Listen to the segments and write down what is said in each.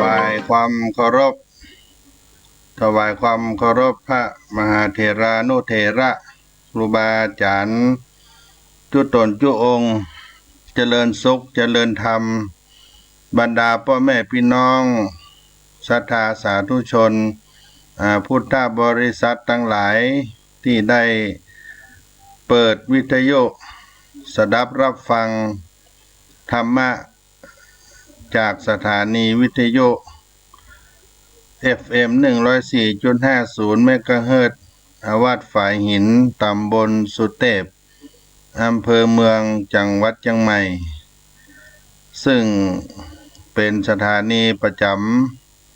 วายความเคารพถวายความเคารพพระมหาเถรานุเถระครูบาอาจารย์จุตนจุองค์เจริญสุขเจริญธรรมบรรดาพ่อแม่พี่น้องศรัทธาสาธุชนพุทธบริษัททั้งหลายที่ได้เปิดวิทยุสดับรับฟังธรรมะจากสถานีวิทยุ FM 104.50 เมกะเฮิรตซ์วัดฝายหินตำบลสุเทพอำเภอเมืองจังหวัดเชียงใหม่ซึ่งเป็นสถานีประจ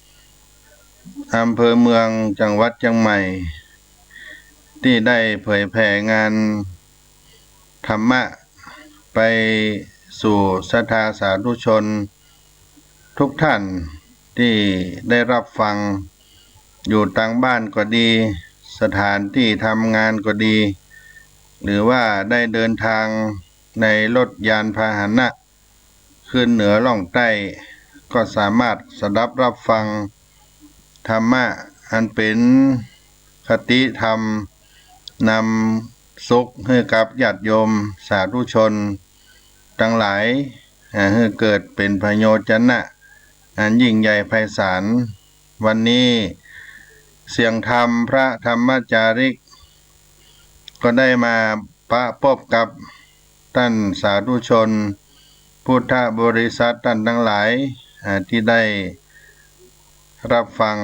ำอำเภอเมืองจังหวัดเชียงใหม่ที่ได้เผยแผ่งานธรรมะไปสู่ศรัทธาสาธุชนทุกท่านที่ได้รับฟังอยู่ต่างบ้านก็ดีสถานที่ทำงานก็ดีหรือว่าได้เดินทางในรถยานพาหนะขึ้นเหนือล่องใต้ก็สามารถสดับรับฟังธรรมะอันเป็นคติธรรมนำสุขให้กับญาติโยมสาธุชนทั้งหลายให้เกิดเป็นประโยชนะอันยิ่งใหญ่ไพศาลวันนี้เสียงธรรมพระธรรมจาริกก็ได้มาประพบกับท่านสาธุชนพุทธบริษัทท่านทั้งหลายที่ได้รับฟัง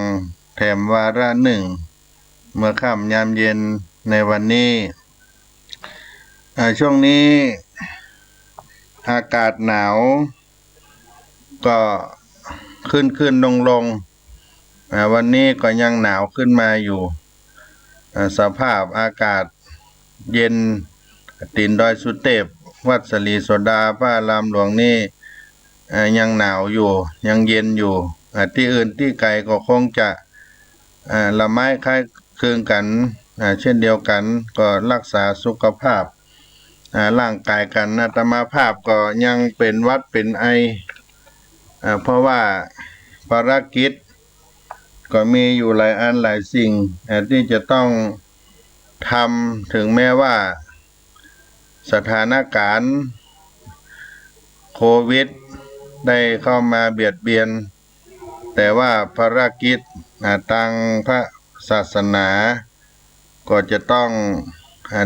แถมวาระหนึ่งเมื่อค่ำยามเย็นในวันนี้ช่วงนี้อากาศหนาวก็ขึ้นลงวันนี้ก็ยังหนาวขึ้นมาอยู่สภาพอากาศเย็นตีนดอยสุเทพวัดสลีโสดาพระอารามหลวงนี่ยังหนาวอยู่ยังเย็นอยู่ที่อื่นที่ไกลก็คงจะละไม้คล้ายคลึงกันเช่นเดียวกันก็รักษาสุขภาพร่างกายกันอาตมาภาพก็ยังเป็นหวัดเป็นไอเพราะว่าภารกิจก็มีอยู่หลายอันหลายสิ่งที่จะต้องทำถึงแม้ว่าสถานการณ์โควิดได้เข้ามาเบียดเบียนแต่ว่าภารกิจทางพระศาสนาก็จะต้อง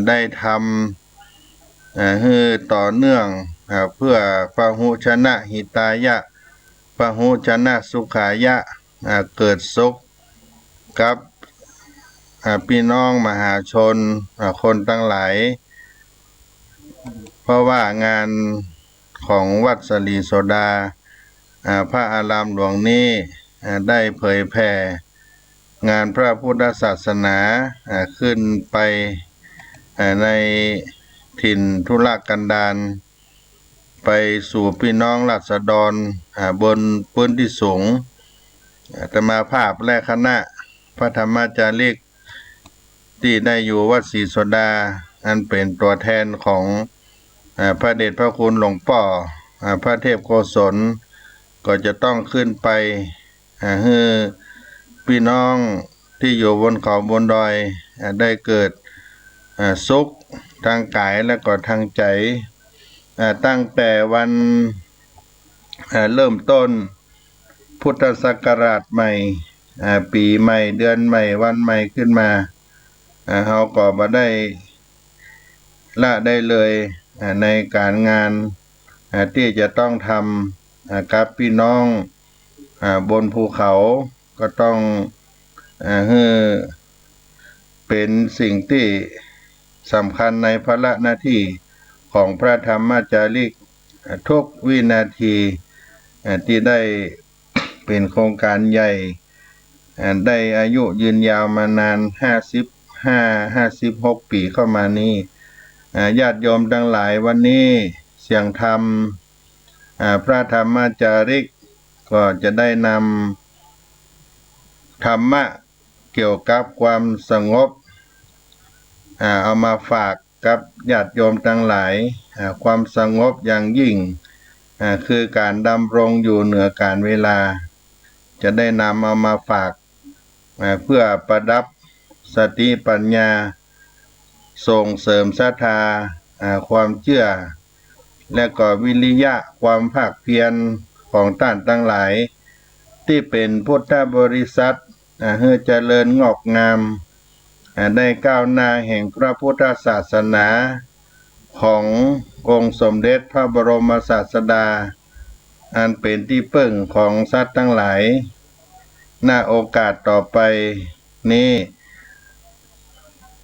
ได้ทำให้ต่อเนื่องเพื่อพหุชนะหิตายะพหุชนะสุขายะเกิดสุขกับพี่น้องมหาชนคนทั้งหลายเพราะว่างานของวัดสลีโสดาพระอารามหลวงนี้ได้เผยแผ่งานพระพุทธศาสนาขึ้นไปในถิ่นทุรกันดารไปสู่พี่น้องราษฎรบนพื้นที่สูงอาตมาภาพและคณะพระธรรมจาริกที่ได้อยู่วัดศรีโสดาอันเป็นตัวแทนของพระเดชพระคุณหลวงพ่อพระเทพโกศลก็จะต้องขึ้นไปให้พี่น้องที่อยู่บนเขาบนดอยได้เกิดสุขทางกายและก็ทางใจตั้งแต่วันเริ่มต้นพุทธศักราชใหม่ปีใหม่เดือนใหม่วันใหม่ขึ้นมาเขาก็มาได้ละได้เลยในการงานที่จะต้องทำกับพี่น้องบนภูเขาก็ต้องให้เป็นสิ่งที่สำคัญในภาระหน้าที่ของพระธรรมจาริกทุกวินาทีที่ได้เป็นโครงการใหญ่ได้อายุยืนยาวมานาน56 ปีเข้ามานี้ญาติโยมทั้งหลายวันนี้เสียงธรรมพระธรรมจาริกก็จะได้นำธรรมะเกี่ยวกับความสงบเอามาฝากกับญาติโยมทั้งหลายความสงบอย่างยิ่งคือการดำรงอยู่เหนือการเวลา จะได้นำเอามาฝากเพื่อประดับสติปัญญาส่งเสริมศรัทธาความเชื่อและก็วิริยะความภาคเพียรของท่านทั้งหลายที่เป็นพุทธบริษัทให้เจริญงอกงามได้ก้าวหน้าแห่งพระพุทธศาสนาขององค์สมเด็จพระบรมศาสดาอันเป็นที่พึ่งของสัตว์ทั้งหลายณโอกาสต่อไปนี้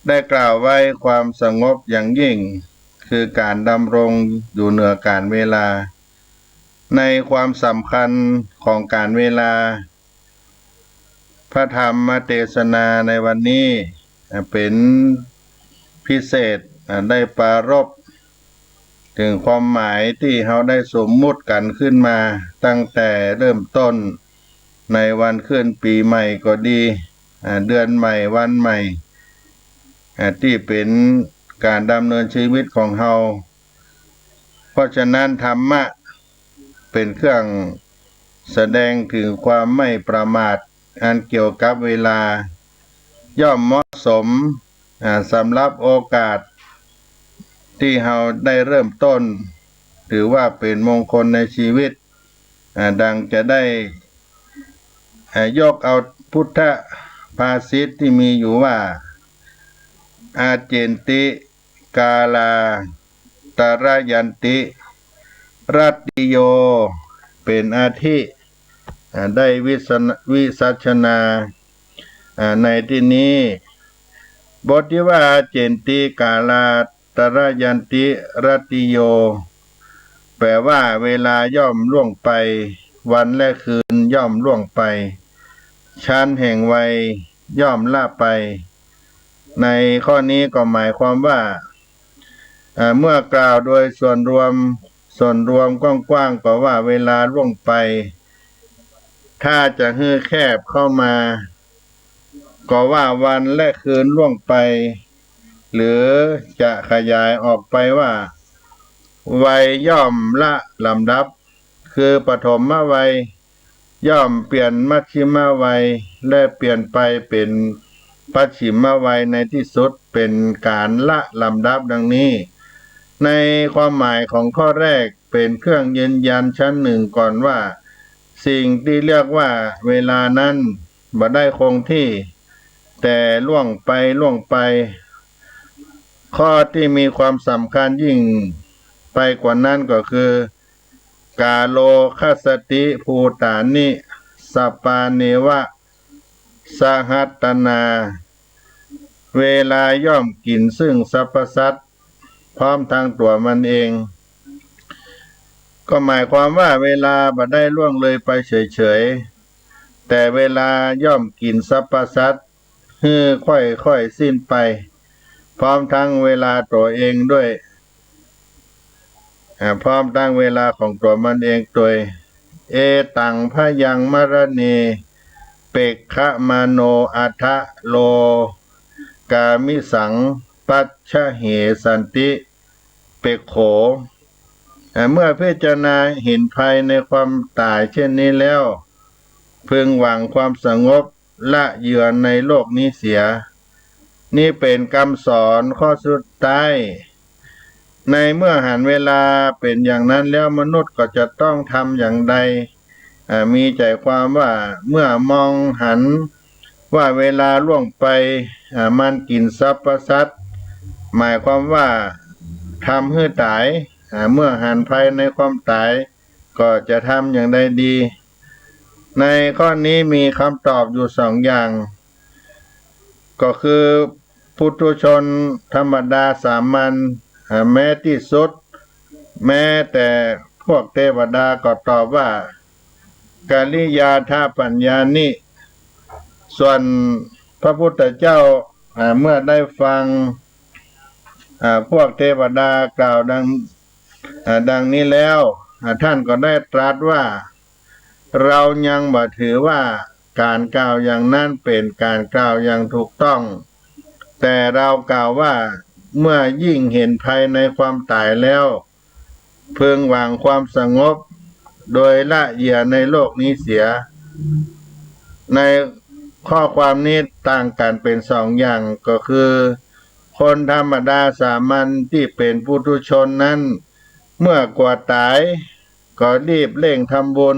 ได้กล่าวไว้ความสงบอย่างยิ่งคือการดำรงอยู่เหนือการเวลาในความสำคัญของการเวลาพระธรรมเทศนาในวันนี้เป็นพิเศษได้ปรารภถึงความหมายที่เขาได้สมมุติกันขึ้นมาตั้งแต่เริ่มต้นในวันขึ้นปีใหม่ก็ดีเดือนใหม่วันใหม่ที่เป็นการดำเนินชีวิตของเราเพราะฉะนั้นธรรมะเป็นเครื่องแสดงถึงความไม่ประมาทอันเกี่ยวกับเวลาย่อมเหมาะสมสำหรับโอกาสที่เราได้เริ่มต้นถือว่าเป็นมงคลในชีวิตดังจะได้ยกเอาพุทธภาษิตที่มีอยู่ว่าอาเจนติกาลาตระยันติรัตติโยเป็นอาทิได้วิสัชนาในที่นี้บทที่ว่าอาเจนติกาลาตระยันติรัตติโยแปลว่าเวลาย่อมล่วงไปวันและคืนย่อมล่วงไปชั้นแห่งวัยย่อมล่าไปในข้อนี้ก็หมายความว่าเมื่อกล่าวโดยส่วนรวมกว้างๆก็ว่าเวลาล่วงไปถ้าจะให้แคบเข้ามาก็ว่าวันและคืนล่วงไปหรือจะขยายออกไปว่าวัยย่อมละลำดับคือปฐมวัยย่อมเปลี่ยนมัชฌิมวัยและเปลี่ยนไปเป็นปัจฉิมวัยในที่สุดเป็นการละลำดับดังนี้ในความหมายของข้อแรกเป็นเครื่องยืนยันชั้นหนึ่งก่อนว่าสิ่งที่เรียกว่าเวลานั้นบ่ได้คงที่แต่ล่วงไปข้อที่มีความสำคัญยิ่งไปกว่านั้นก็คือกาโลคัสสติภูตานิสัปปาเนวะสหัตตนาเวลาย่อมกินซึ่งสรรพสัตว์พร้อมทางตัวมันเองก็หมายความว่าเวลาบ่ได้ล่วงเลยไปเฉยๆแต่เวลาย่อมกินสรรพสัตว์ค่อยสิ้นไปพร้อมทั้งเวลาตัวเองด้วยพร้อมทั้งเวลาของตัวมันเองตัวเอตังพยังมรณีเปกขมโนอัทะโลกามิสังปัชชะเหสันติเปกโขเมื่อพิจารณาเห็นภัยในความตายเช่นนี้แล้วพึงหวังความสงบละเหยื่อในโลกนี้เสียนี่เป็นคำสอนข้อสุดท้ายในเมื่อหันเวลาเป็นอย่างนั้นแล้วมนุษย์ก็จะต้องทำอย่างใดมีใจความว่าเมื่อมองหันว่าเวลาล่วงไปมันกินทรัพย์สัตว์หมายความว่าทำให้ตายเมื่อหันภัยในความตายก็จะทำอย่างใดดีในข้อนี้มีคำตอบอยู่สองอย่างก็คือปุถุชนธรรมดาสามัญแม้ที่สุดแม้แต่พวกเทวดาก็ตอบว่ากาลิยาธาปัญญานิส่วนพระพุทธเจ้าเมื่อได้ฟังพวกเทวดากล่าวดังนี้แล้วท่านก็ได้ตรัสว่าเรายังบ่ถือว่าการกล่าวอย่างนั้นเป็นการกล่าวอย่างถูกต้องแต่เรากล่าวว่าเมื่อยิ่งเห็นภัยในความตายแล้วพึงหวังความสงบโดยละเหยื่อในโลกนี้เสีย ในข้อความนี้ต่างกันเป็นสองอย่างก็คือคนธรรมดาสามัญที่เป็นปุถุชนนั้นเมื่อกว่าตายก็รีบเร่งทำบุญ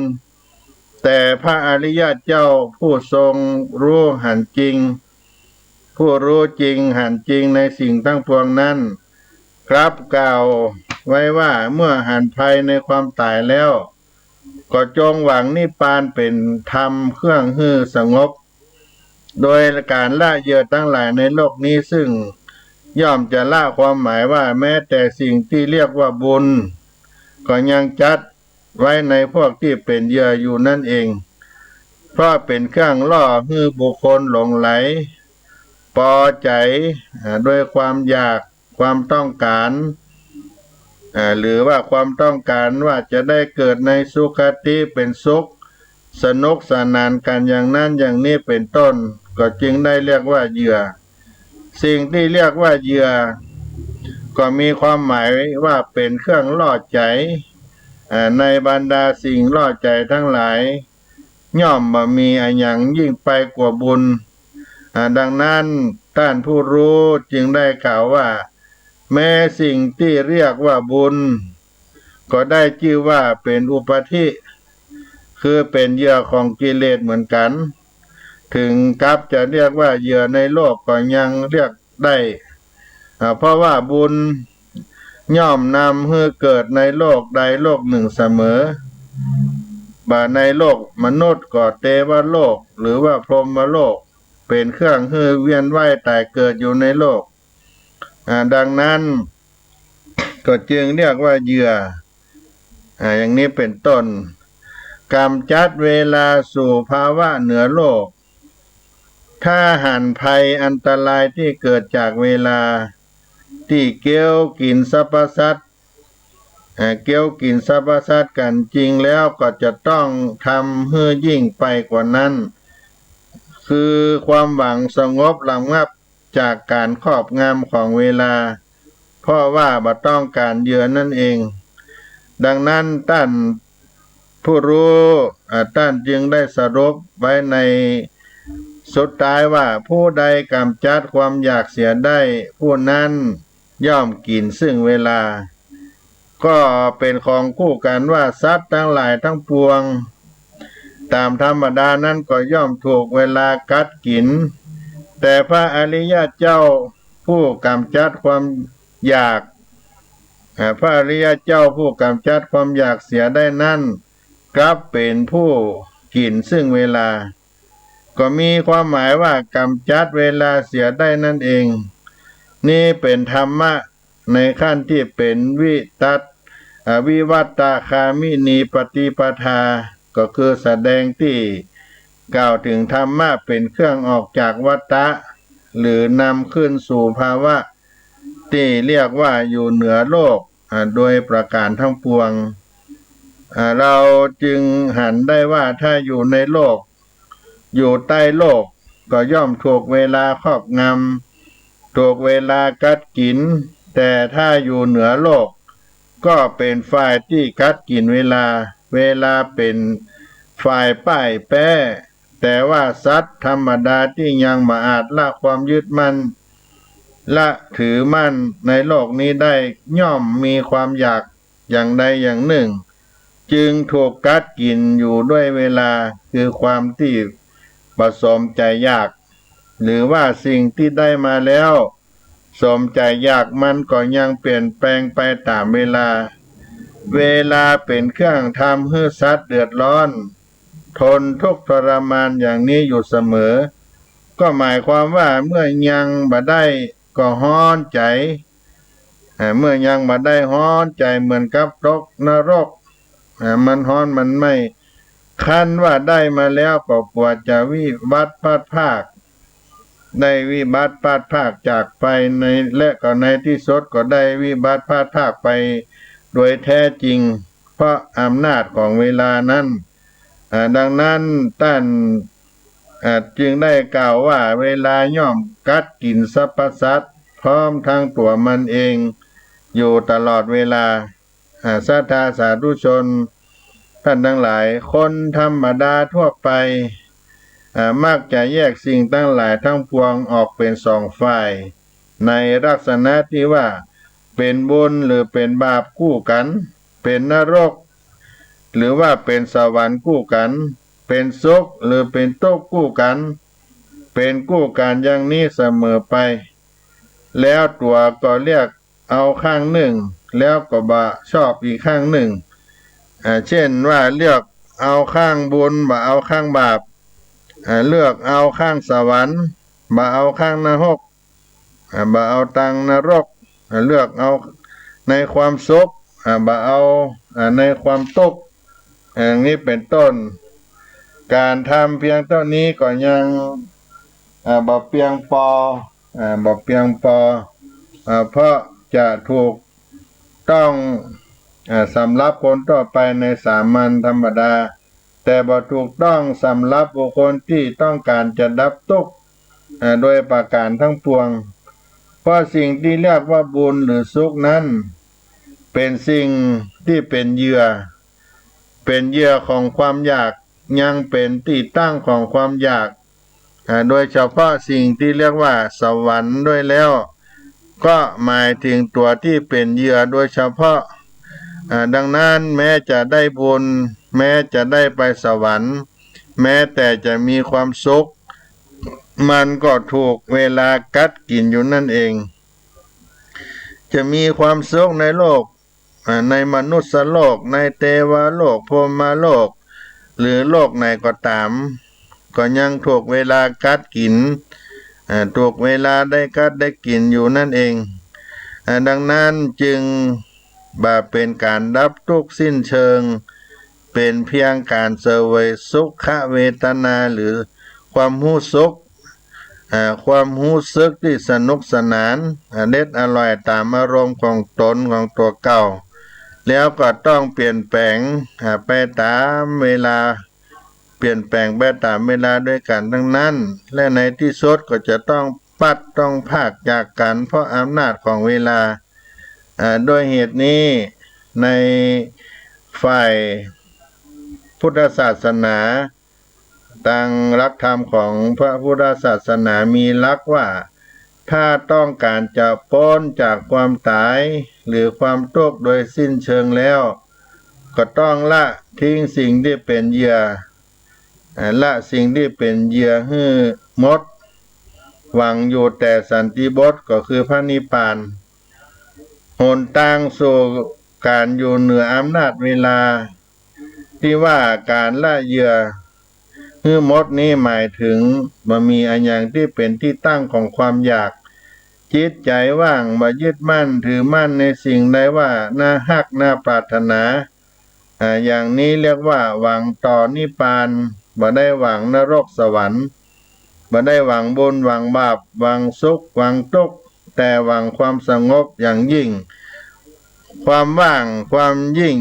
แต่พระอริยเจ้าผู้ทรงรู้หันจริงผู้รู้จริงหันจริงในสิ่งทั้งปวงนั้นครับกล่าวไว้ว่าเมื่อหันภัยในความตายแล้วก็จงหวังนิพพานเป็นธรรมเครื่องฮือสงบโดยการละเยอะทั้งหลายในโลกนี้ซึ่งย่อมจะละความหมายว่าแม้แต่สิ่งที่เรียกว่าบุญก็ยังจัดไว้ในพวกที่เป็นเหยื่ออยู่นั่นเองเพราะเป็นเครื่องล่อให้บุคคลหลงไหลพอใจด้วยความอยากความต้องการหรือว่าความต้องการว่าจะได้เกิดในสุคติเป็นสุขสนุกสนานกันอย่างนั้นอย่างนี้เป็นต้นก็จึงได้เรียกว่าเหยื่อสิ่งที่เรียกว่าเหยื่อก็มีความหมายว่าเป็นเครื่องล่อใจในบรรดาสิ่งล่อใจทั้งหลายย่อมบ่มีอันอย่างยิ่งไปกว่าบุญดังนั้นท่านผู้รู้จึงได้กล่าวว่าแม้สิ่งที่เรียกว่าบุญก็ได้ชื่อว่าเป็นอุปธิคือเป็นเหยื่อของกิเลสเหมือนกันถึงกับจะเรียกว่าเหยื่อในโลกก็ยังเรียกได้เพราะว่าบุญย่อมนำให้เกิดในโลกใดโลกหนึ่งเสมอในโลกมนุษย์ก็เทวโลกหรือว่าพรหมโลกเป็นเครื่องให้เวียนว่ายตายเกิดอยู่ในโลกดังนั้นก็จึงเรียกว่าเหยื่ออย่างนี้เป็นต้นกำจัดเวลาสู่ภาวะเหนือโลกถ้าหันภัยอันตรายที่เกิดจากเวลาที่เกี่ยวกินสรรพสัตว์เกี่ยวกินสรรพสัตว์กันจริงแล้วก็จะต้องทำให้ยิ่งไปกว่านั้นคือความหวังสงบระงับจากการครอบงำของเวลาเพราะว่าบ่ต้องการเหยื่อนั่นเองดังนั้นท่านผู้รู้ท่านจึงได้สรุปไว้ในสุดท้ายว่าผู้ใดกำจัดความอยากเสียได้ผู้นั้นย่อมกินซึ่งเวลาก็เป็นของคู่กันว่าสัตว์ทั้งหลายทั้งปวงตามธรรมดานั้นก็ย่อมถูกเวลากัดกินแต่พระอริยเจ้าผู้กำจัดความอยากพระอริยเจ้าผู้กำจัดความอยากเสียได้นั้นกลับเป็นผู้กินซึ่งเวลาก็มีความหมายว่ากำจัดเวลาเสียได้นั่นเองนี่เป็นธรรมะในขั้นที่เป็นวิวัตตคามินีปฏิปทาก็คือแสดงที่กล่าวถึงธรรมะเป็นเครื่องออกจากวัฏฏะหรือนำขึ้นสู่ภาวะที่เรียกว่าอยู่เหนือโลกโดยประการทั้งปวงเราจึงหันได้ว่าถ้าอยู่ในโลกอยู่ใต้โลกก็ย่อมถูกเวลาครอบงำถูกเวลากัดกินแต่ถ้าอยู่เหนือโลกก็เป็นฝ่ายที่กัดกินเวลาเป็นฝ่ายป้ายแป้แต่ว่าสัตว์ธรรมดาที่ยังมาอาจละความยึดมั่นละถือมั่นในโลกนี้ได้ย่อมมีความอยากอย่างใดอย่างหนึ่งจึงถูกกัดกินอยู่ด้วยเวลาคือความที่ผสมใจอยากหรือว่าสิ่งที่ได้มาแล้วสมใจอยากมันก็ยังเปลี่ยนแปลงไปตามเวลาเป็นเครื่องทำให้สัตว์เดือดร้อนทนทุกข์ทรมานอย่างนี้อยู่เสมอก็หมายความว่าเมื่อยังบ่ได้ก็ฮ้อนใจเมื่อยังบ่ได้ฮ้อนใจเหมือนกับตกนรกมันฮ้อนมันไม่คันว่าได้มาแล้วก็กว่าจะวิบัติพัดภาคได้วิบัติพัดภาคจากไปในและก็ในที่สุดก็ได้วิบัติพัดภาคไปโดยแท้จริงเพราะอำนาจของเวลานั้นดังนั้นท่านจึงได้กล่าวว่าเวลาย่อมกัดกินสรรพสัตว์พร้อมทั้งตัวมันเองอยู่ตลอดเวลาศรัทธาสาธุชนท่านทั้งหลายคนธรรมดาทั่วไป มักจะแยกสิ่งทั้งหลายทั้งปวงออกเป็นสองฝ่ายในลักษณะที่ว่าเป็นบุญหรือเป็นบาปคู่กันเป็นนรกหรือว่าเป็นสวรรค์คู่กันเป็นสุขหรือเป็นทุกข์คู่กันเป็นคู่กันอย่างนี้เสมอไปแล้วตัวก็เรียกเอาข้างหนึ่งแล้วก็บะชอบอีกข้างหนึ่งเช่นว่าเลือกเอาข้างบุญบ่เอาข้างบาปเลือกเอาข้างสวรรค์บ่เอาข้างนรกบ่เอาตังนรกเลือกเอาในความสุขบ่เอาในความทุกข์อย่างนี้เป็นต้นการทำเพียงเท่านี้ก็ยังบ่เพียงพอบ่เพียงพอเพราะจะถูกต้องสำหรับคนต่อไปในสามัญธรรมดาแต่บ่ถูกต้องสำหรับบุคคลที่ต้องการจะดับทุกข์โดยประการทั้งปวงเพราะสิ่งที่เรียกว่าบุญหรือสุขนั้นเป็นสิ่งที่เป็นเหยื่อของความอยากยังเป็นที่ตั้งของความอยากโดยเฉพาะสิ่งที่เรียกว่าสวรรค์ด้วยแล้วก็หมายถึงตัวที่เป็นเหยื่อโดยเฉพาะดังนั้นแม้จะได้บุญแม้จะได้ไปสวรรค์แม้แต่จะมีความสุขมันก็ถูกเวลากัดกินอยู่นั่นเองจะมีความสุขในโลกในมนุษย์โลกในเทวโลกพรหมโลกหรือโลกไหนก็ตามก็ยังถูกเวลากัดกินถูกเวลาได้กัดได้กินอยู่นั่นเองดังนั้นจึงเป็นการดับทุกข์สิ้นเชิงเป็นเพียงการเสวยสุขเวทนาหรือความรู้สึกที่สนุกสนานเด็ดอร่อยตามอารมณ์ของตนของตัวเก่าแล้วก็ต้องเปลี่ยนแปลงไปตามเวลาเปลี่ยนแปลงไปตามเวลาด้วยกันทั้งนั้นและในที่สุดก็จะต้องต้องพากจากกันเพราะอำนาจของเวลาด้วยเหตุนี้ในฝ่ายพุทธศาสนาตามหลักธรรมของพระพุทธศาสนามีหลักว่าถ้าต้องการจะพ้นจากความตายหรือความทุกข์โดยสิ้นเชิงแล้วก็ต้องละทิ้งสิ่งที่เป็นเหยื่อละสิ่งที่เป็นเหยื่อให้หมดหวังอยู่แต่สันติบทก็คือพระนิพพานหนทางสู่การอยู่เหนืออำนาจเวลาที่ว่าการละเหยื่อให้หมดนี้หมายถึงบ่มีอันอย่างที่เป็นที่ตั้งของความอยากจิตใจว่างบ่ยึดมั่นถือมั่นในสิ่งใดว่าน่าฮักน่าปรารถนาอย่างนี้เรียกว่าหวังต่อนิพพานบ่ได้หวังนรกสวรรค์บ่ได้หวังบุญหวังบาปหวังสุขหวังทุกข์แต่หวังความสงบอย่างยิ่งความว่างความยิ่ง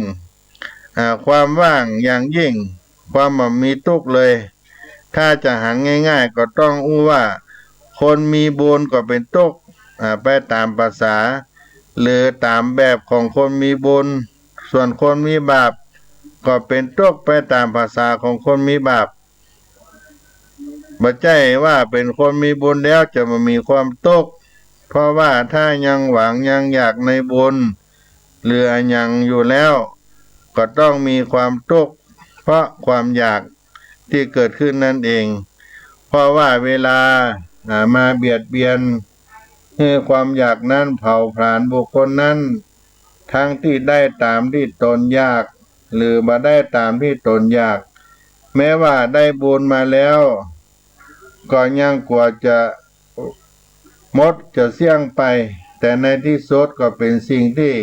ความว่างอย่างยิ่งความบ่มีทุกข์เลยถ้าจะหันง่ายๆก็ต้องอู้ว่าคนมีบุญก็เป็นทุกข์ไปตามภาษาหรือตามแบบของคนมีบุญส่วนคนมีบาปก็เป็นทุกข์ไปตามภาษาของคนมีบาปบ่ใช่ว่าเป็นคนมีบุญแล้วจะมามีความทุกข์เพราะว่าถ้ายังหวังยังอยากในบุญหรือยังอยู่แล้วก็ต้องมีความทุกข์เพราะความอยากที่เกิดขึ้นนั่นเองเพราะว่าเวลามาเบียดเบียนให้ความอยากนั้นเผาผลาญบุคคลนั้นทั้งที่ได้ตามที่ตนอยากหรือบ่ได้ตามที่ตนอยากแม้ว่าได้บุญมาแล้วก็ยังกลัวจะหมดจะเสี่ยงไปแต่ในที่สุดก็เป็นสิ่งที่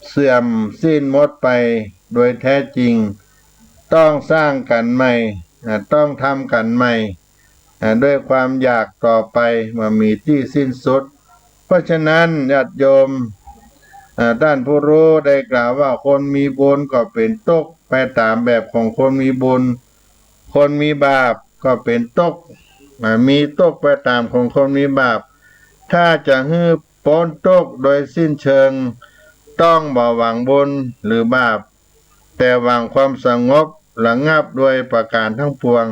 เสื่อมสิ้นหมดไปโดยแท้จริงต้องสร้างกันใหม่ต้องทำกันใหม่ด้วยความอยากต่อไปมามีที่สิ้นสุดเพราะฉะนั้นญาติโยมท่านผู้รู้ได้กล่าวว่าคนมีบุญก็เป็นทุกข์ไปตามแบบของคนมีบุญคนมีบาปก็เป็นทุกข์มีทุกข์ไปตามของคนมีบาปถ้าจะให้พ้นทุกข์โดยสิ้นเชิงต้องบ่หวังบุญหรือบาปแต่หวังความสงบระงับด้วยประการทั้งปวง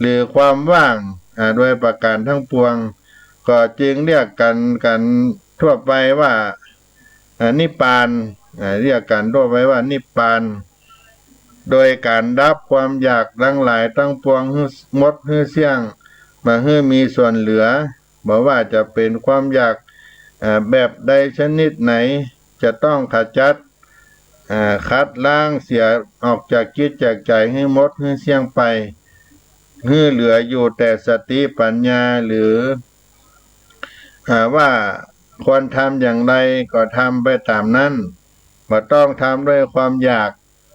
หรือความว่างโดยประการทั้งปวงก็จึงเรียกกันทั่วไปว่านิพพานเรียกกันทั่วไปว่านิพพานโดยการดับความอยากทั้งหลายทั้งปวงหมดเสี่ยงมาให้มีส่วนเหลือบอกว่าจะเป็นความอยากแบบใดชนิดไหนจะต้องขจัดคัดล้างเสียออกจากจิตจากใจให้หมดให้เสี่ยงไปให้เหลืออยู่แต่สติปัญญาหรือว่าควรทำอย่างไรก็ทำไปตามนั้นบ่ต้องทำด้วยความอยาก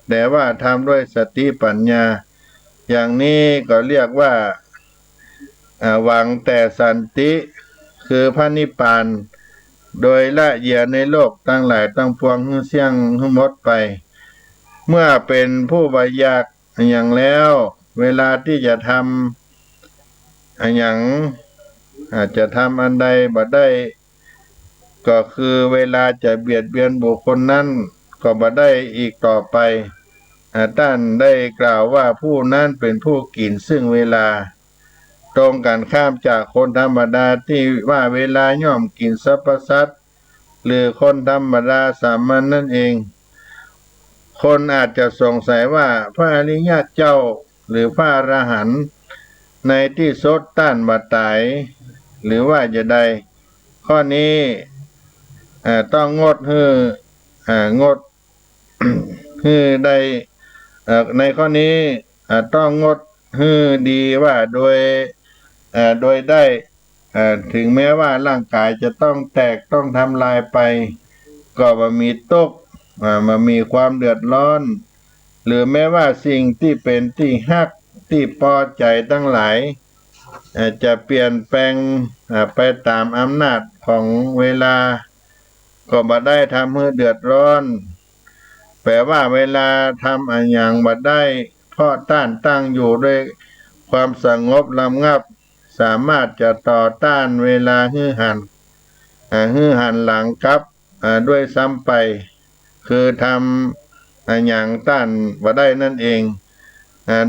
แต่ว่าทำด้วยสติปัญญาอย่างนี้ก็เรียกว่าหวังแต่สันติคือพระนิพพานโดยละเอียดในโลกทั้งหลายทั้งปวงให้เสี่ยงให้หมดไปเมื่อเป็นผู้บ่อยากอย่างแล้วเวลาที่จะทำอย่างอาจจะทำอันใดบ่ได้ก็คือเวลาจะเบียดเบียนบุคคลนั้นก็บ่ได้อีกต่อไปท่านได้กล่าวว่าผู้นั้นเป็นผู้กินซึ่งเวลาตรงกันข้ามจากคนธรรมดาที่ว่าเวลาย่อมกินสรรพสัตว์หรือคนธรรมดาสามัญนั่นเองคนอาจจะสงสัยว่าพระอริยเจ้าหรือพระอรหันต์ในที่สุดต้านบ่ตายหรือว่าจะได้ข้อนี้ต้องงดงด ได้ในข้อนี้ต้องงดดีว่าโดยได้ถึงแม้ว่าร่างกายจะต้องแตกต้องทำลายไปก็บ่มีตกมามีความเดือดร้อนหรือแม้ว่าสิ่งที่เป็นที่ฮักที่พอใจทั้งหลายจะเปลี่ยนแปลงไปตามอำนาจของเวลาก็บ่ได้ทำให้เดือดร้อนแปลว่าเวลาทำอันอย่างบ่ได้เพราะต้านตั้งอยู่ด้วยความสงบระงับสามารถจะต่อต้านเวลาฮือหันหลังกลับด้วยซ้ำไปคือทำอันอย่างต้านบ่ได้นั่นเอง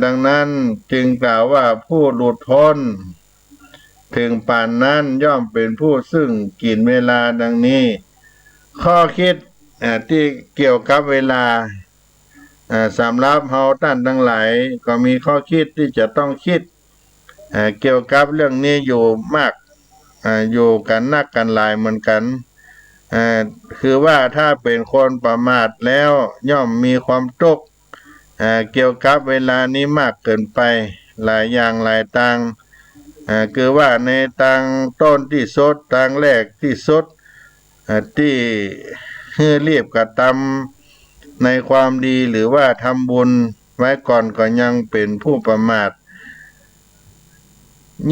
ดังนั้นจึงกล่าวว่าผู้หลุดพ้นถึงป่านนั้นย่อมเป็นผู้ซึ่งกินเวลาดังนี้ข้อคิดที่เกี่ยวกับเวลาสำหรับเฮาท่านทั้งหลายก็มีข้อคิดที่จะต้องคิดเกี่ยวกับเรื่องนี้อยู่มากอยู่กันนักกันหลายเหมือนกันคือว่าถ้าเป็นคนประมาทแล้วย่อมมีความทุกข์เกี่ยวกับเวลานี้มากเกินไปหลายอย่างหลายต่างคือว่าในต่างต้นที่สุดต่างแรกที่สุดที่เรียบกระทำในความดีหรือว่าทำบุญไว้ก่อนก็ยังเป็นผู้ประมาท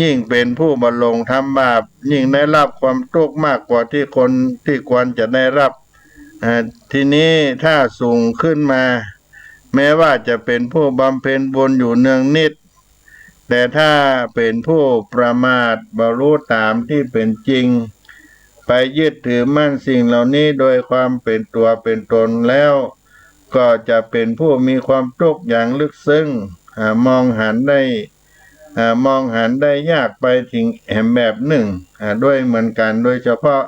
ยิ่งเป็นผู้บ่ลงทำบาปยิ่งได้รับความทุกข์มากกว่าที่คนที่ควรจะได้รับทีนี้ถ้าสูงขึ้นมาแม้ว่าจะเป็นผู้บำเพ็ญบุญอยู่เนืองนิดแต่ถ้าเป็นผู้ประมาทบ่รู้ตามที่เป็นจริงไปยึดถือมั่นสิ่งเหล่านี้โดยความเป็นตัวเป็นตนแล้วก็จะเป็นผู้มีความทุกข์อย่างลึกซึ้งมองหันได้ยากไปถึงแบบหนึ่งด้วยเหมือนกันโดยเฉพาะ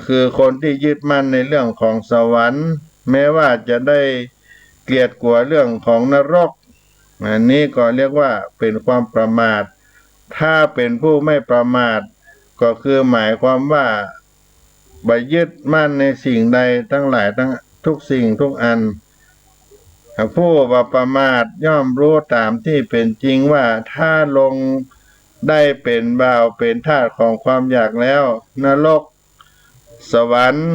คือคนที่ยึดมั่นในเรื่องของสวรรค์แม้ว่าจะได้เกลียดกลัวเรื่องของนรกอันนี้ก็เรียกว่าเป็นความประมาทถ้าเป็นผู้ไม่ประมาทก็คือหมายความว่าบ่ยึดมั่นในสิ่งใดทั้งหลายทั้งทุกสิ่งทุกอันผู้บ่ประมาทย่อมรู้ตามที่เป็นจริงว่าถ้าลงได้เป็นบ่าวเป็นทาสของความอยากแล้วนรกสวรรค์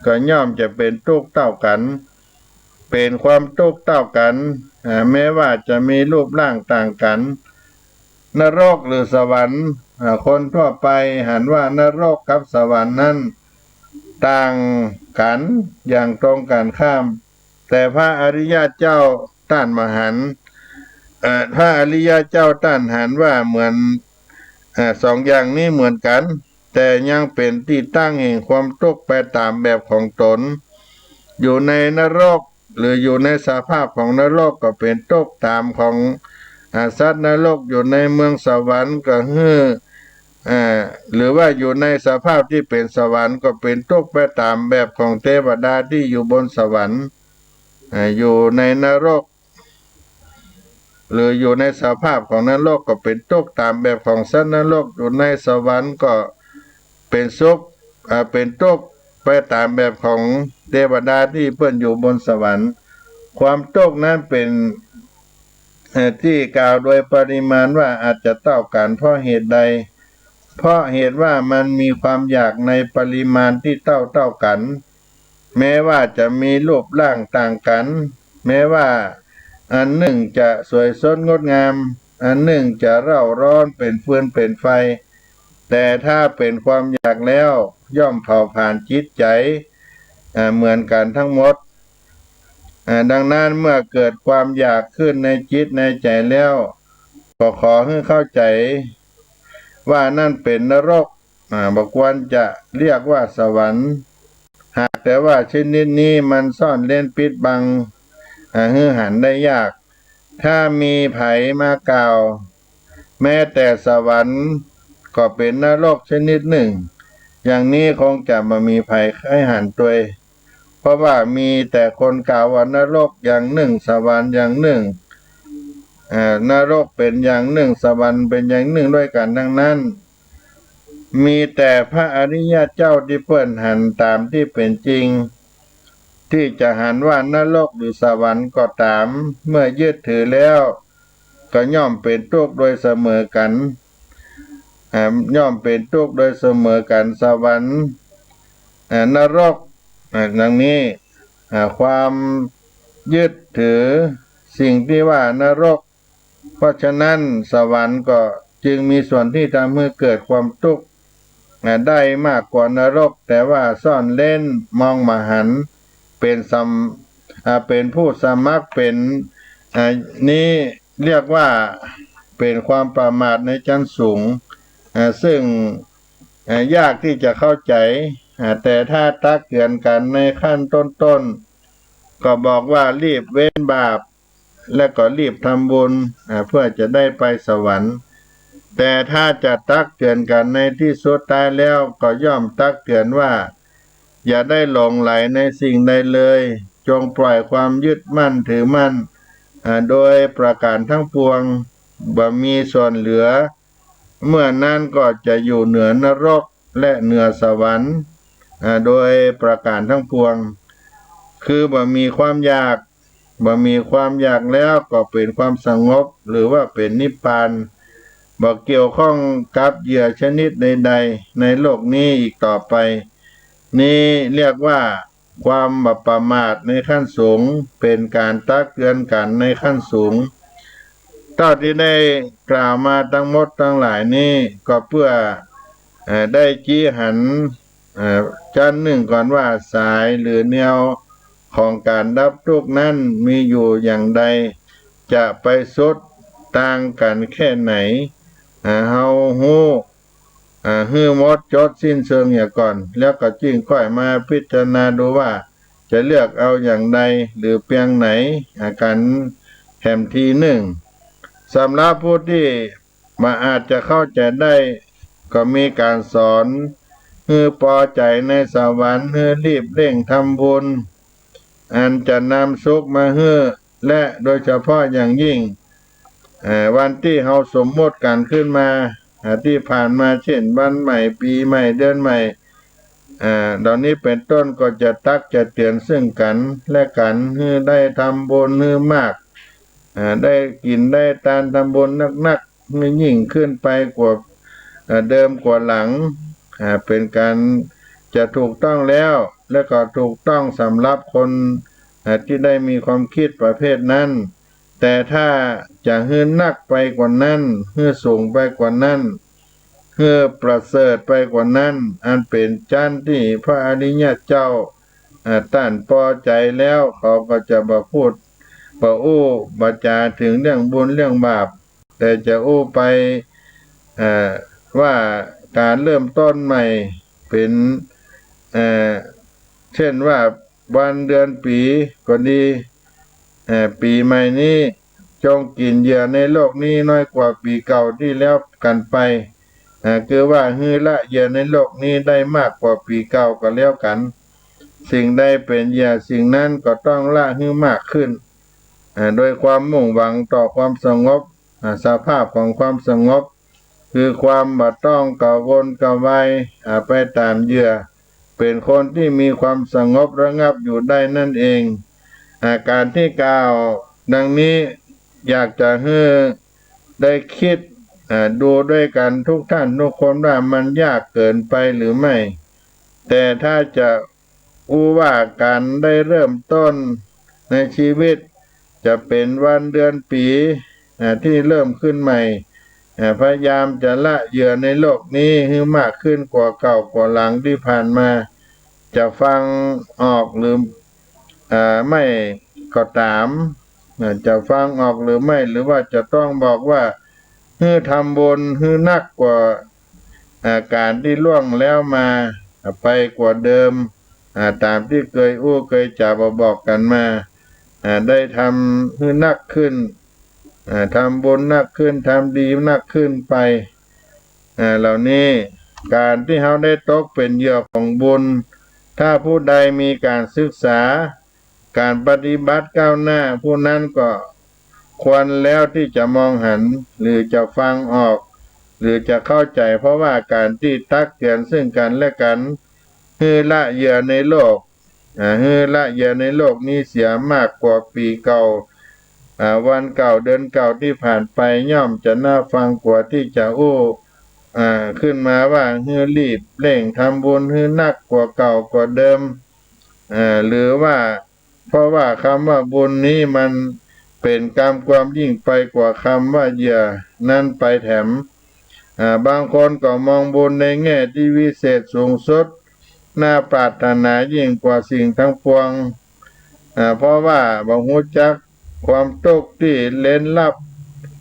ก็ย่อมจะเป็นทุกข์เท่ากันเป็นความทุกข์เท่ากันแม้ว่าจะมีรูปร่างต่างกันนรกหรือสวรรค์คนทั่วไปหันว่านรกกับสวรรค์นั้นต่างกันอย่างตรงกันข้ามแต่พระอริยเจ้าต้านมหันต์พระอริยเจ้าต้านหันว่าเหมือนสองอย่างนี้เหมือนกันแต่ยังเป็นที่ตั้งแห่งความทุกข์ไปตามแบบของตนอยู่ในนรกหรืออยู่ในสภาพของนรกก็เป็นทุกข์ตามของ สัตว์นรกอยู่ในเมืองสวรรค์ก็หรือว่าอยู่ในสภาพที่เป็นสวรรค์ก็เป็นทุกข์ไปตามแบบของเทวดาที่อยู่บนสวรรค์อยู่ในนรกหรืออยู่ในสภาพของนรกก็เป็นทุกข์ตามแบบของสัตว์นรกอยู่ในสวรรค์ก็เป็นสุขเป็นทุกข์ไปตามแบบของเทวดาที่เพิ่นอยู่บนสวรรค์ความทุกข์นั้นเป็นที่กล่าวโดยปริมาณว่าอาจจะเท่ากันเพราะเหตุใดเพราะเหตุว่ามันมีความอยากในปริมาณที่เท่ากันแม้ว่าจะมีรูปร่างต่างกันแม้ว่าอันหนึ่งจะสวยสดงดงามอันหนึ่งจะเร่าร้อนเป็นฟืนเป็นไฟแต่ถ้าเป็นความอยากแล้วย่อมเผาผ่านจิตใจเหมือนกันทั้งหมดดังนั้นเมื่อเกิดความอยากขึ้นในจิตในใจแล้วก็ขอให้เข้าใจว่านั่นเป็นนรกบอกควรจะเรียกว่าสวรรค์หากแต่ว่าชนิดนี้มันซ่อนเล่นปิดบังให้หันได้ยากถ้ามีไผมากล่าวแม้แต่สวรรค์ก็เป็นนรกชนิดหนึ่งอย่างนี้คงจะมามีไผให้หันตัวเพราะว่ามีแต่คนกล่าวว่านรกอย่างหนึ่งสวรรค์อย่างหนึ่งนรกเป็นอย่างหนึ่งสวรรค์เป็นอย่างหนึ่งด้วยกันทั้งนั้นมีแต่พระอริยเจ้าที่เปิ้นหันตามที่เป็นจริงที่จะหันว่านรกหรือสวรรค์ก็ตามเมื่อยึดถือแล้วก็ย่อมเป็นทุกข์โดยเสมอกันย่อมเป็นทุกข์โดยเสมอกันสวรรค์นรกดังนี้ความยึดถือสิ่งที่ว่านรกเพราะฉะนั้นสวรรค์ก็จึงมีส่วนที่ทำให้เกิดความทุกข์ได้มากกว่านรกแต่ว่าซ่อนเล่นมองมหันต์เป็นผู้สมัครเป็นนี้เรียกว่าเป็นความประมาทในชั้นสูงซึ่งยากที่จะเข้าใจแต่ถ้าตักเตือนกันในขั้นต้นๆก็บอกว่ารีบเว้นบาปและก็รีบทำบุญเพื่อจะได้ไปสวรรค์แต่ถ้าจะตักเตือนกันในที่สุดท้ายแล้วก็ย่อมตักเตือนว่าอย่าได้หลงไหลในสิ่งใดเลยจงปล่อยความยึดมั่นถือมั่นโดยประการทั้งปวงบ่มีส่วนเหลือเมื่อนั้นก็จะอยู่เหนือนรกและเหนือสวรรค์โดยประการทั้งปวงคือบ่มีความอยากแล้วก็เป็นความสงบหรือว่าเป็นนิพพานบ่เกี่ยวข้องกับเหยื่อชนิดใดๆในโลกนี้อีกต่อไปนี้เรียกว่าความประมาทในขั้นสูงเป็นการตักเตือนกันในขั้นสูงเท่าที่ได้กล่าวมาทั้งหมดทั้งหลายนี้ก็เพื่อได้ชี้หันชั้นหนึ่งก่อนว่าสายหรือแนวของการดับทุกข์นั้นมีอยู่อย่างใดจะไปสุดต่างกันแค่ไหนเฮาฮู้ฮื้อหมดจดสิ้นเชิงอย่างก่อนแล้วก็จึงค่อยมาพิจารณาดูว่าจะเลือกเอาอย่างใดหรือเพียงไหนกันแห่มทีหนึ่งสำหรับผู้ที่มาอาจจะเข้าใจได้ก็มีการสอนฮื้อพอใจในสวรรค์ฮื้อรีบเร่งทำบุญอันจะนำสุขมาฮื้อและโดยเฉพาะอย่างยิ่งวันที่เฮาสมมติกันขึ้นมาที่ผ่านมาเช่นวันใหม่ปีใหม่เดือนใหม่ตอนนี้เป็นต้นก็จะตักจะเตือนซึ่งกันและกันให้ได้ทำบุญให้มากได้กินได้ทานทำบุญนักๆให้ยิ่งขึ้นไปกว่าเดิมกว่าหลังเป็นการจะถูกต้องแล้วและก็ถูกต้องสำหรับคนที่ได้มีความคิดประเภทนั้นแต่ถ้าจะฮื้อนักไปกว่านั้นฮื้อสูงไปกว่านั้นฮื้อประเสริฐไปกว่านั้นอันเป็นชั้นที่พระอริยเจ้าต้านพอใจแล้วเขาก็จะมาพูดอู้บาจาถึงเรื่องบุญเรื่องบาปแต่จะไปว่าการเริ่มต้นใหม่เป็นเช่นว่าวันเดือนปีก็ดีปีใหม่นี้ จงกินเหยื่อในโลกนี้น้อยกว่าปีเก่าที่แล้วกันไปคือว่าฮือละเหยื่อในโลกนี้ได้มากกว่าปีเก่าก็แล้วกันสิ่งใดเป็นเหยื่อสิ่งนั้นก็ต้องละฮือมากขึ้นโดยความมุ่งหวังต่อความสงบสภาพของความสงบคือความบ่ต้องกังวลกังวายไปตามเหยื่อเป็นคนที่มีความสงบระงับอยู่ได้นั่นเองอาการที่กล่าวดังนี้อยากจะให้ได้คิดดูด้วยกันทุกท่านทุกคนว่ามันยากเกินไปหรือไม่แต่ถ้าจะว่าการได้เริ่มต้นในชีวิตจะเป็นวันเดือนปีที่เริ่มขึ้นใหม่พยายามจะละเหยื่อในโลกนี้ให้มากขึ้นกว่าเก่ากว่าหลังที่ผ่านมาจะฟังออกหรือไม่ก็ตามจะฟังออกหรือไม่หรือว่าจะต้องบอกว่าให้ทำบุญให้นักกว่าการที่ล่วงแล้วมาไปกว่าเดิมตามที่เคยเคยจะบอกกันมาได้ทำให้นักขึ้นทำบุญนักขึ้นทำดีนักขึ้นไปเหล่านี้การที่เขาได้ตกเป็นเหยื่อของบุญถ้าผู้ใดมีการศึกษาการปฏิบัติก้าวหน้าผู้นั้นก็ควรแล้วที่จะมองหันหรือจะฟังออกหรือจะเข้าใจเพราะว่าการที่ตักเตือนซึ่งกันและกันฮือละเหยื่อในโลกฮือละเหยื่อในโลกนี้เสียมากกว่าปีเก่าวันเก่าเดือนเก่าที่ผ่านไปย่อมจะน่าฟังกว่าที่จะขึ้นมาว่าฮือรีบเร่งทำบุญฮือนักกว่าเก่ากว่าเดิมหรือว่าเพราะว่าคำว่าบุญนี้มันเป็นกรรมความยิ่งไปกว่าคำว่าเหยื่อนั้นไปแถมบางคนก็มองบุญในแง่ที่วิเศษสูงสุดน่าปรารถนายิ่งกว่าสิ่งทั้งปวงเพราะว่าบ่ฮู้จักความทุกข์ที่เร้นลับ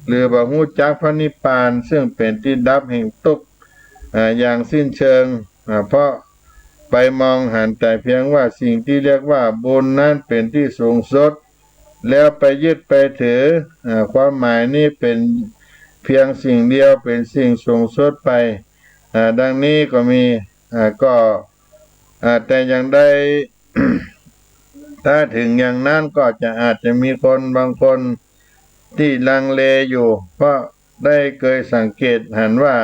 หรือบ่ฮู้จักพระนิพพานซึ่งเป็นที่ดับแห่งทุกข์อย่างสิ้นเชิงเพราะไปมองหันแต่เพียงว่าสิ่งที่เรียกว่าบุญนั้นเป็นที่สูงสุดแล้วไปยึดไปถือความหมายนี้เป็นเพียงสิ่งเดียวเป็นสิ่งสูงสุดไปดังนี้ก็มีก็แต่อย่างใด ถ้าถึงอย่างนั้นก็อาจจะมีคนบางคนที่ลังเลอยู่เพราะได้เคยสังเกตเห็นว่า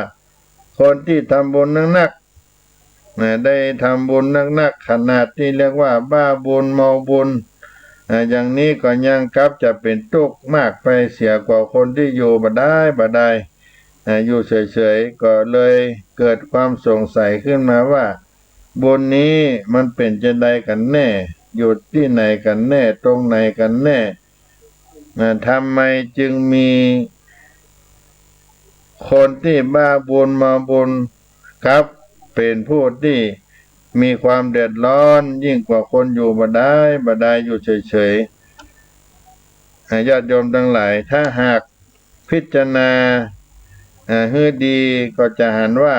คนที่ทำบุญนักได้ทำบุญนักขนาดที่เรียกว่าบ้าบุญเมาบุญอย่างนี้ก็ยังกับจะเป็นทุกข์มากไปเสียกว่าคนที่อยู่บ่ได้อยู่เฉยๆก็เลยเกิดความสงสัยขึ้นมาว่าบุญนี้มันเป็นจะใดกันแน่อยู่ที่ไหนกันแน่ตรงไหนกันแน่ทำไมจึงมีคนที่บ้าบุญมาบุญครับเป็นผู้ที่มีความเดือดร้อนยิ่งกว่าคนอยู่บ่ได้อยู่เฉยๆญาติโยมทั้งหลายถ้าหากพิจารณาให้ดีก็จะเห็นว่า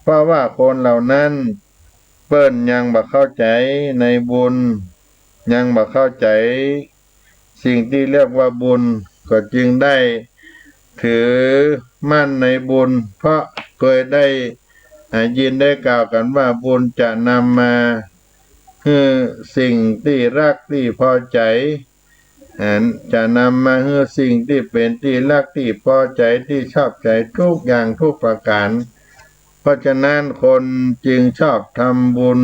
เพราะว่าคนเหล่านั้นเปิ้นยังบ่เข้าใจในบุญยังบ่เข้าใจสิ่งที่เรียกว่าบุญก็จึงได้ถือมั่นในบุญเพราะเคยได้ยินได้กล่าวกันว่าบุญจะนำมาคือสิ่งที่รักที่พอใจจะนำมาคือสิ่งที่เป็นที่รักที่พอใจที่ชอบใจทุกอย่างทุกประการเพราะฉะนั้นคนจึงชอบทำบุญ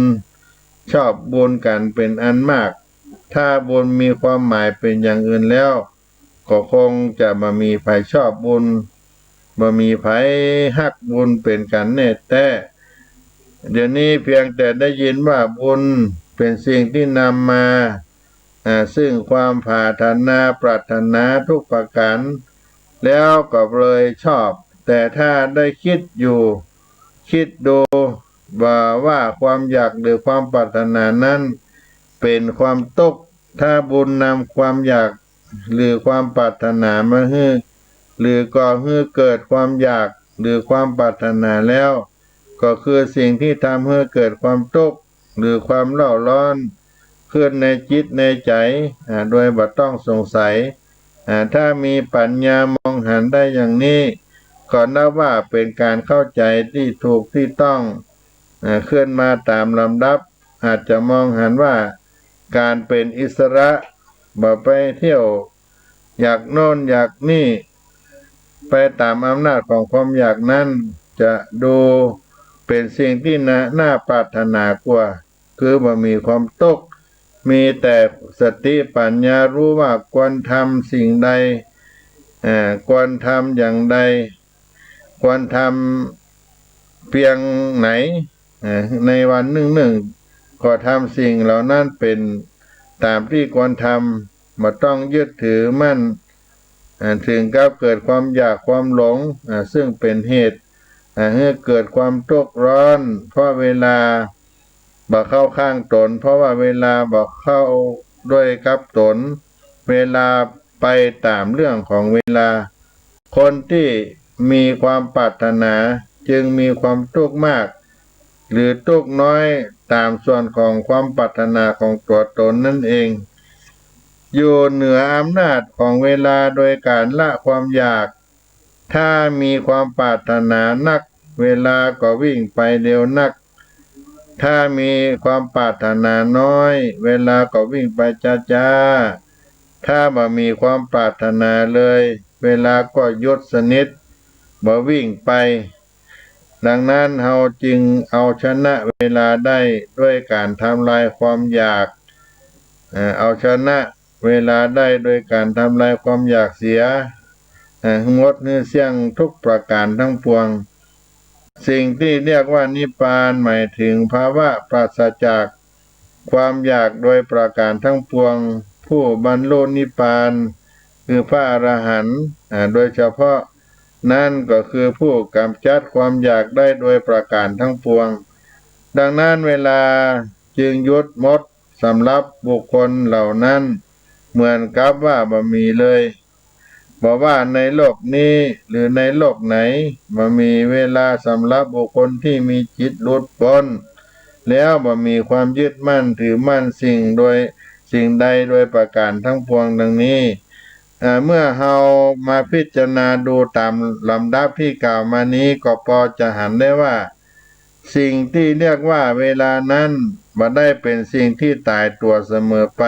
ชอบบุญกันเป็นอันมากถ้าบุญมีความหมายเป็นอย่างอื่นแล้วก็คงจะมามีไผชอบบุญบ่มีไผฮักบุญเป็นกันแน่แต่เดี๋ยวนี้เพียงแต่ได้ยินว่าบุญเป็นสิ่งที่นำมาซึ่งความปรารถนาทุกประการแล้วก็เลยชอบแต่ถ้าได้คิดดูว่าความอยากหรือความปรารถนานั้นเป็นความทุกข์ถ้าบุญนำความอยากหรือความปรารถนามาให้หรือก่อให้เกิดความอยากหรือความปรารถนาแล้วก็คือสิ่งที่ทำให้เกิดความทุกข์หรือความเร่าร้อนขึ้นในจิตในใจโดยบ่ต้องสงสัย ถ้ามีปัญญามองหันได้อย่างนี้ก็นับว่าเป็นการเข้าใจที่ถูกที่ต้องเคลื่อนมาตามลำดับอาจจะมองหันว่าการเป็นอิสระบ่ไปเที่ยวอยากโน่นอยากนี่ไปตามอำนาจของความอยากนั้นจะดูเป็นสิ่งที่น่าปรารถนากว่าคือบ่มีความตกมีแต่สติปัญญารู้ว่าควรทำสิ่งใดควรทำอย่างใดควรทำเพียงไหนในวันหนึ่งก็ทำสิ่งเหล่านั้นเป็นตามที่ควรทำไม่ต้องยึดถือมั่นถึงกับเกิดความอยากความหลงซึ่งเป็นเหตุให้เกิดความทุกข์ร้อนเพราะเวลาบ่เข้าข้างตนเพราะว่าเวลาบ่เข้าด้วยกับตนเวลาไปตามเรื่องของเวลาคนที่มีความปรารถนาจึงมีความทุกข์มากหรือทุกข์น้อยตามส่วนของความปรารถนาของตัวตนนั่นเองอยู่เหนืออำนาจของเวลาโดยการละความอยากถ้ามีความปรารถนานักเวลาก็วิ่งไปเร็วนักถ้ามีความปรารถนาน้อยเวลาก็วิ่งไปช้าๆถ้าบ่มีความปรารถนาเลยเวลาก็หยุดสนิทบ่วิ่งไปดังนั้นเราจึงเอาชนะเวลาได้ด้วยการทำลายความอยากเอาชนะเวลาได้โดยการทำลายความอยากเสียงดเนื้อเสียงทุกประการทั้งปวงสิ่งที่เรียกว่านิพพานหมายถึงภาวะปราศจากความอยากโดยประการทั้งปวงผู้บรรลุนิพพานคือพระอรหันต์โดยเฉพาะนั่นก็คือผู้กำจัดความอยากได้โดยประการทั้งปวงดังนั้นเวลาจึงหยุดหมดสำหรับบุคคลเหล่านั้นเหมือนกับว่าบ่มีเลยบอกว่าในโลกนี้หรือในโลกไหนบ่มีเวลาสำหรับบุคคลที่มีจิตหลุดพ้นแล้วบ่มีความยึดมั่นถือมั่นสิ่งใดโดยประการทั้งปวงดังนี้เมื่อเรามาพิจารณาดูตามลำดับที่กล่าวมานี้ก็พอจะเห็นได้ว่าสิ่งที่เรียกว่าเวลานั้นบ่ได้เป็นสิ่งที่ตายตัวเสมอไป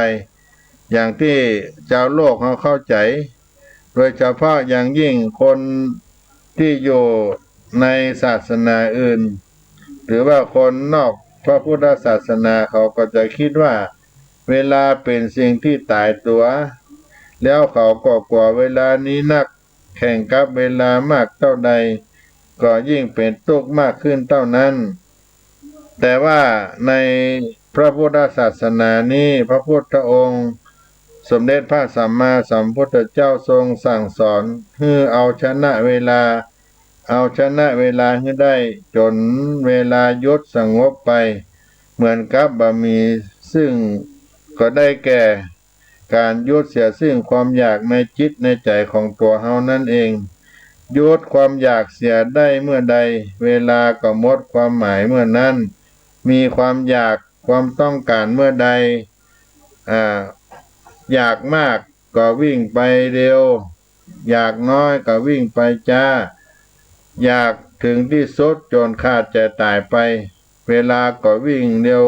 อย่างที่ชาวโลกเขาเข้าใจโดยเฉพาะอย่างยิ่งคนที่อยู่ในศาสนาอื่นหรือว่าคนนอกพระพุทธศาสนาเขาก็จะคิดว่าเวลาเป็นสิ่งที่ตายตัวแล้วเขาก็กลัวเวลานี้นักแข่งกับเวลามากเท่าใดก็ยิ่งเป็นทุกข์มากขึ้นเท่านั้นแต่ว่าในพระพุทธศาสนานี้พระพุทธองค์สมเด็จพระสัมมาสัมพุทธเจ้าทรงสั่งสอนให้เอาชนะเวลาให้ได้จนเวลาหยุดสงบไปเหมือนกับบะหมี่ซึ่งก็ได้แก่การหยุดเสียซึ่งความอยากในจิตในใจของตัวเฮานั่นเองหยุดความอยากเสียได้เมื่อใดเวลาก็หมดความหมายเมื่อนั้นมีความอยากความต้องการเมื่อใดอยากมากก็วิ่งไปเร็วอยากน้อยก็วิ่งไปจ้าอยากถึงที่สุดจนขาดใจตายไปเวลาก็วิ่งเร็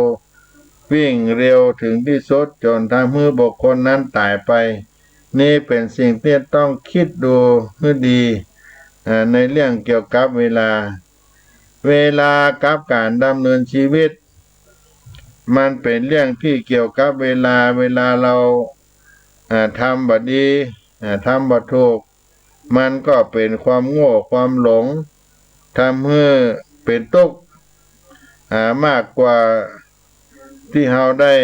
วถึงที่สุดจนทำให้บุคคลนั้นตายไปนี่เป็นสิ่งที่ต้องคิดดูให้ดีในเรื่องเกี่ยวกับเวลากับการดำเนินชีวิตมันเป็นเรื่องที่เกี่ยวกับเวลาเราทำบ่ดีทำบ่ถูกมันก็เป็นความโง่ความหลงทำให้เป็นทุกข์มากกว่าที่เราได้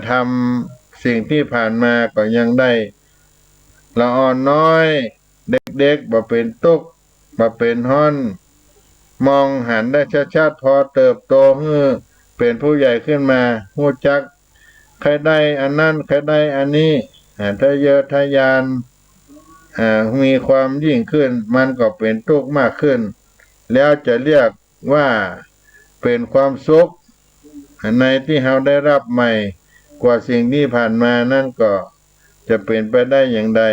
ทำสิ่งที่ผ่านมาก็ยังได้ละอ่อนน้อยเด็กๆบ่เป็นทุกข์บ่เป็นฮ้อนมองหันได้ชัดๆพอเติบโตให้เป็นผู้ใหญ่ขึ้นมารู้จักใครได้อันนั้นใครได้อันนี้ทะเยอทะยานมีความยิ่งขึ้นมันก็เป็นทุกข์มากขึ้นแล้วจะเรียกว่าเป็นความสุขในที่เราได้รับใหม่กว่าสิ่งที่ผ่านมานั่นก็ จะเป็นไปได้อย่างใด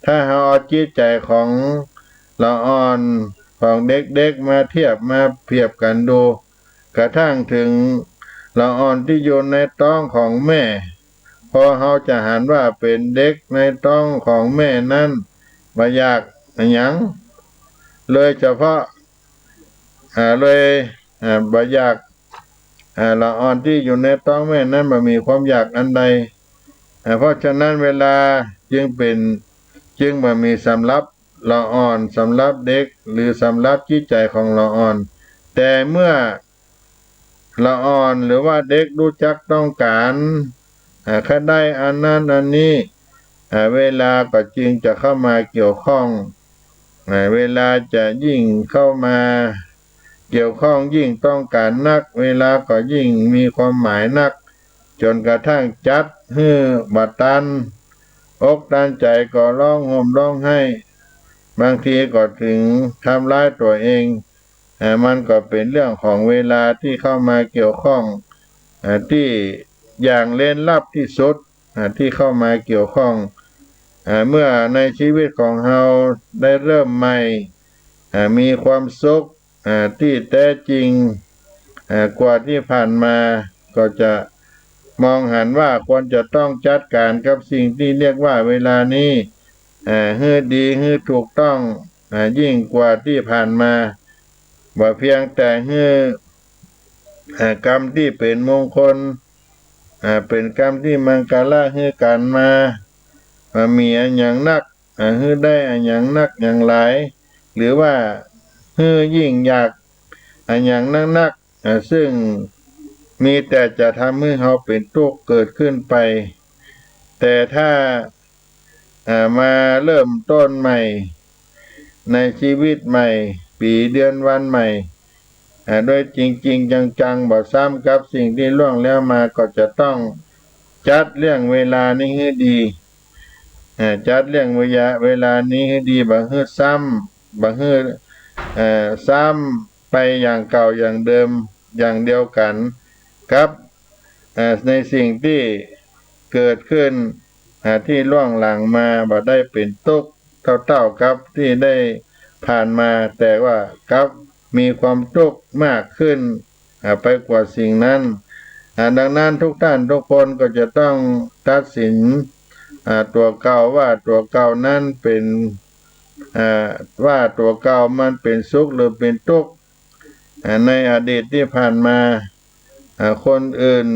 ถ้าเราเอาจิตใจของละอ่อนของเด็กๆมาเทียบมาเปรียบกันดูกระทั่งถึงละอ่อนที่อยู่ในท้องของแม่พอเราจะหันว่าเป็นเด็กในท้องของแม่นั้นบ่อยากหยังเลยเฉพาะเลยบ่อยากละอ่อนที่อยู่ในท้องแม่นั้นบ่มีความอยากอันใดเพราะฉะนั้นเวลาจึงบ่มีสำหรับละอ่อนสำหรับเด็กหรือสำหรับจิตใจของละอ่อนแต่เมื่อละอ่อนหรือว่าเด็กรู้จักต้องการถ้าได้อันนั้นอันนี้เวลาก็จึงจะเข้ามาเกี่ยวข้องเวลาจะยิ่งเข้ามาเกี่ยวข้องยิ่งต้องการนักเวลาก็ยิ่งมีความหมายนักจนกระทั่งจัดฮื้อบัดตันอกตันใจก็ร้องห่มร้องไห้บางทีก็ถึงทำร้ายตัวเองมันก็เป็นเรื่องของเวลาที่เข้ามาเกี่ยวข้องที่อย่างเร้นลับที่สุดที่เข้ามาเกี่ยวข้องเมื่อในชีวิตของเราได้เริ่มใหม่มีความสุขที่แท้จริงกว่าที่ผ่านมาก็จะมองหันว่าควรจะต้องจัดการกับสิ่งที่เรียกว่าเวลานี้ให้ดีให้ถูกต้องยิ่งกว่าที่ผ่านมาบ่เพียงแต่ให้กรรมที่เป็นมงคลเป็นกรรมที่มังกรให้การมามีอันอย่างนักให้ได้อันอย่างนักอย่างหลายหรือว่าให้ยิ่งอยากอันอย่างนักซึ่งมีแต่จะทำให้เราเป็นทุกข์เกิดขึ้นไปแต่ถ้ามาเริ่มต้นใหม่ในชีวิตใหม่ปีเดือนวันใหม่โดยจริงๆจังๆบ่ซ้ำกับสิ่งที่ล่วงแล้วมาก็จะต้องจัดเรื่องเวลานี้ให้ดีจัดเรื่องเวลานี้ให้ดีบ่ให้ซ้ำบ่ให้ซ้ำไปอย่างเก่าอย่างเดิมอย่างเดียวกันครับในสิ่งที่เกิดขึ้นที่ล่วงหลังมาบ่ได้เป็นทุกข์เท่ากับที่ได้ผ่านมาแต่ว่ากับมีความทุกข์มากขึ้นไปกว่าสิ่งนั้นดังนั้นทุกท่านทุกคนก็จะต้องตัดสินตัวเก่าว่าตัวเก่านั้นเป็นว่าตัวเก่ามันเป็นสุขหรือเป็นทุกข์ในอดีตที่ผ่านมาคนอื่น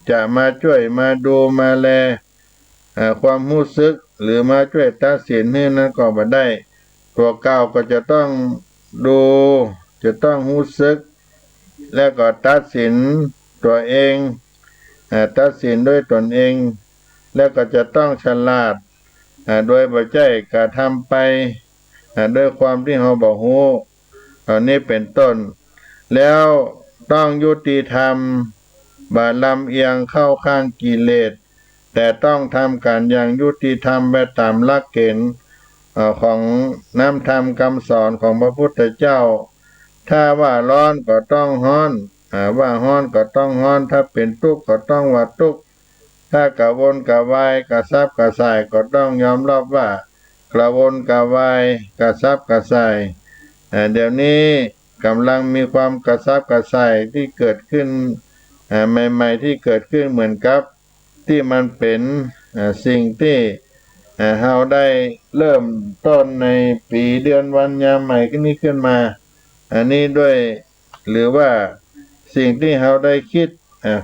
จะมาช่วยมาดูมาแลความรู้สึกหรือมาช่วยตัดสินให้นั้นก็บ่ได้ตัวเก่าก็จะต้องดูจะต้องรู้สึกแล้วก็ตัดสินตัวเองตัดสินด้วยตนเองแล้วก็จะต้องฉลาดโดยบ่ใช่กระทำไปด้วยความที่เราบ่รู้อันนี้เป็นต้นแล้วต้องยุติธรรมบ่ลำเอียงเข้าข้างกิเลสแต่ต้องทำการอย่างยุติธรรมไปตามหลักเกณฑ์ของน้ำธรรมคำสอนของพระพุทธเจ้าถ้าว่าร้อนก็ต้องร้อนว่าร้อนก็ต้องร้อนถ้าเป็นทุกข์ก็ต้องว่าทุกข์ถ้ากระวนกระวายกระซับกระส่ายก็ต้องยอมรับว่ากระวนกระวายกระซับกระส่ายเดี๋ยวนี้กำลังมีความกระซับกระส่ายที่เกิดขึ้นใหม่ๆที่เกิดขึ้นเหมือนกับที่มันเป็นสิ่งที่เราได้เริ่มต้นในปีเดือนวันยามใหม่นี้ขึ้นมาอันนี้ด้วยหรือว่าสิ่งที่เราได้คิด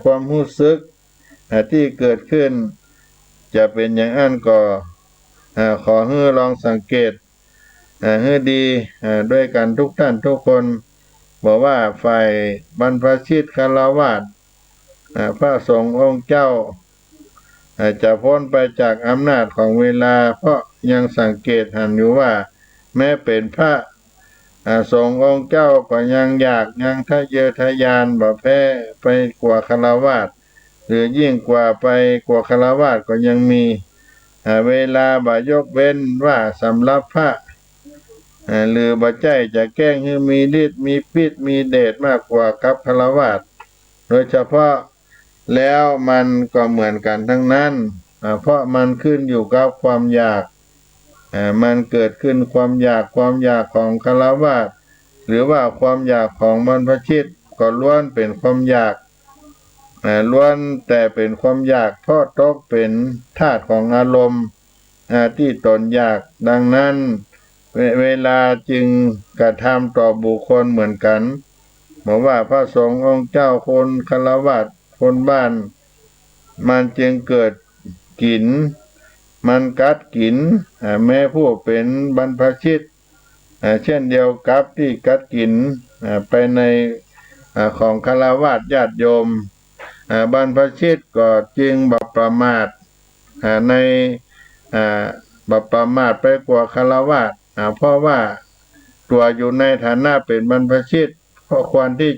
ความรู้สึกที่เกิดขึ้นจะเป็นอย่างนั้นก็ขอให้ลองสังเกตให้ดีด้วยกันทุกท่านทุกคนบอกว่าฝ่ายบรรพชิตฆราวาสพระสงฆ์องค์เจ้าจะพ้นไปจากอำนาจของเวลาเพราะยังสังเกตเห็นอยู่ว่าแม้เป็นพระสงฆ์องค์เจ้าก็ยังอยากยังทะเยอทะยานบ่แพ้ไปกว่าฆราวาสหรือยิ่งกว่าไปกว่าฆราวาสก็ยังมีเวลาบ่ยกเว้นว่าสำหรับพระหรือบ่ใจจะแกล้งให้มีฤทธิ์มีพิษมีเดชมากกว่ากับฆราวาสโดยเฉพาะแล้วมันก็เหมือนกันทั้งนั้น เพราะมันขึ้นอยู่กับความอยากมันเกิดขึ้นความอยากของฆราวาสหรือว่าความอยากของบรรพชิตก็ล้วนเป็นความอยากล้วนแต่เป็นความอยากเพราะตกเป็นธาตุของอารมณ์ที่ตนอยากดังนั้นเวลาจึงกระทำต่อบุคคลเหมือนกันบอกว่าพระสงฆ์องค์เจ้าคนฆราวาสคนบ้านมันจึงเกิดกินมันกัดกินแม้ผู้เป็นบรรพชิตเช่นเดียวกับที่กัดกินไปในของฆราวาสญาติโยมบรรพชิตก็จึงบ่ประมาทในบ่ประมาทไปกว่าฆราวาสเพราะว่าตัวอยู่ในฐานะเป็นบรรพชิตก็ควรที่